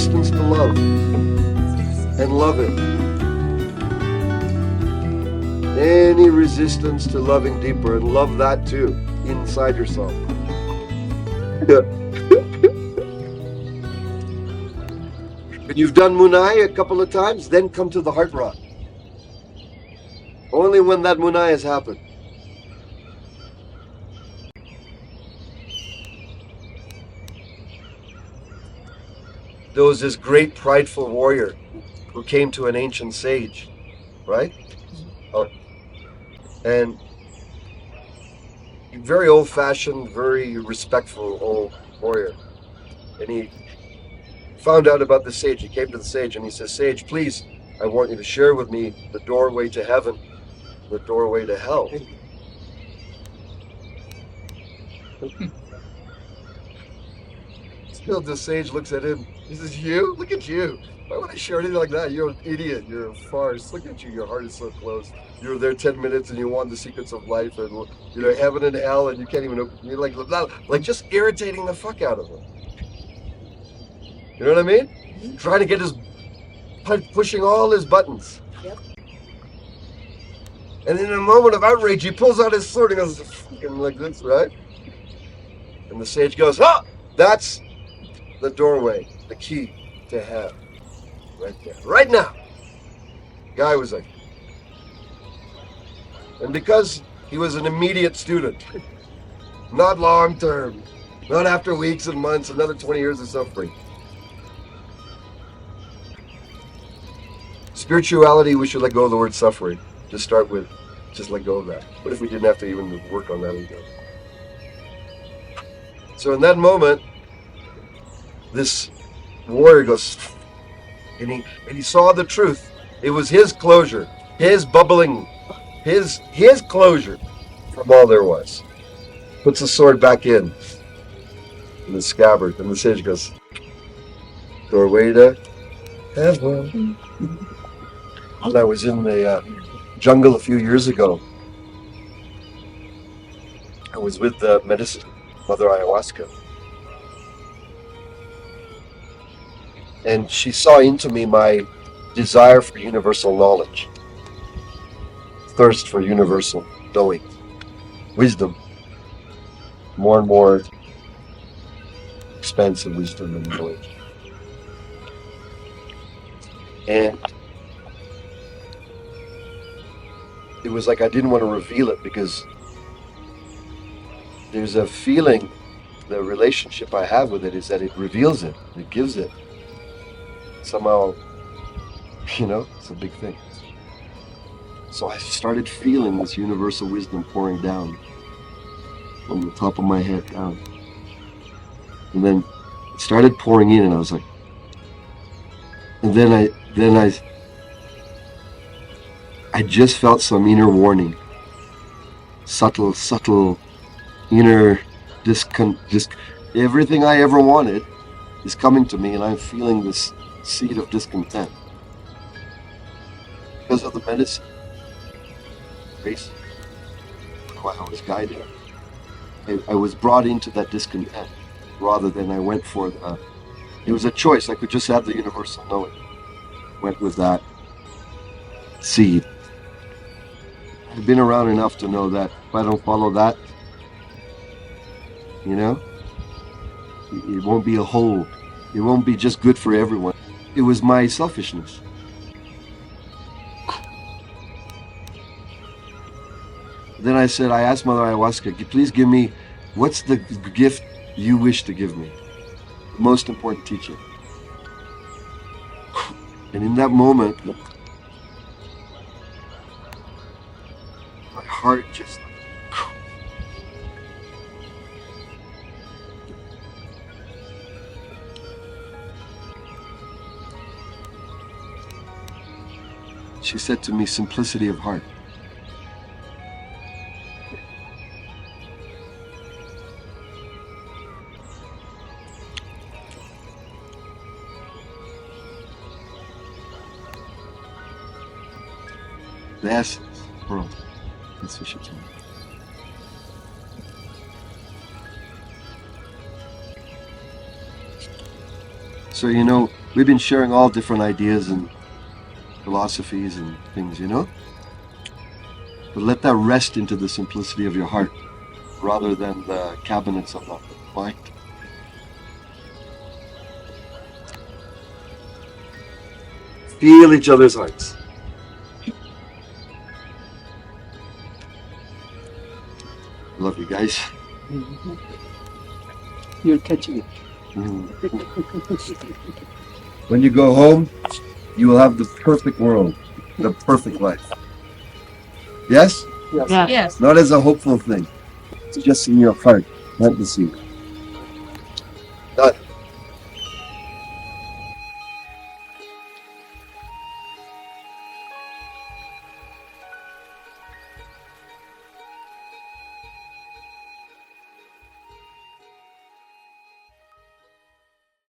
resistance to love and love it. Any resistance to loving deeper and love that too, inside yourself. When you've done Munai a couple of times, then come to the heart rock. Only when that Munai has happened. There was this great prideful warrior who came to an ancient sage, right? And very old-fashioned, very respectful old warrior. And he found out about the sage. He came to the sage and he says, "Sage, please, I want you to share with me the doorway to heaven, the doorway to hell." Still, the sage looks at him. He says, "You? Look at you. Why would I share anything like that? You're an idiot. You're a farce. Look at you. Your heart is so close. You're there 10 minutes and you want the secrets of life and, you know, heaven and hell, and you can't even open. You're like just irritating the fuck out of him. You know what I mean? Mm-hmm. Trying to get his, pushing all his buttons. Yep. And in a moment of outrage, he pulls out his sword and goes, fucking like this, right? And the sage goes, "Oh, that's the doorway, the key to hell. Right there, right now." Guy was like, and because he was an immediate student, not long term, not after weeks and months, another 20 years of suffering. Spirituality, we should let go of the word suffering. Just start with, just let go of that. What if we didn't have to even work on that either? So in that moment, this warrior goes, and he saw the truth. It was his closure, his bubbling, his closure from all there was. Puts the sword back in the scabbard, and the sage goes, "Doorway to heaven." And I was in the jungle a few years ago. I was with the medicine, Mother Ayahuasca. And she saw into me my desire for universal knowledge, thirst for universal knowing, wisdom, more and more expansive wisdom and knowledge. And it was like I didn't want to reveal it because there's a feeling, the relationship I have with it is that it reveals it, it gives it. Somehow, you know, it's a big thing. So I started feeling this universal wisdom pouring down from the top of my head down. And then it started pouring in, and I was like, and then I just felt some inner warning, subtle inner everything I ever wanted is coming to me, and I'm feeling this seed of discontent because of the medicine. Basically, why I was guided. I was brought into that discontent rather than I went for the. It was a choice. I could just have the universal knowing. Went with that seed. I've been around enough to know that if I don't follow that, you know, it won't be a whole. It won't be just good for everyone. It was my selfishness. Then I asked Mother Ayahuasca, please give me, what's the gift you wish to give me? The most important teaching. And in that moment, my heart just, she said to me, simplicity of heart. The essence, world. That's what she told me. So, you know, we've been sharing all different ideas and philosophies and things, you know? But let that rest into the simplicity of your heart rather than the cabinets of the mind. Feel each other's hearts. Love you guys. You're catching it. When you go home, you will have the perfect world, the perfect life. Yes? Yes. Yes. Not as a hopeful thing. It's just in your heart, fantasy.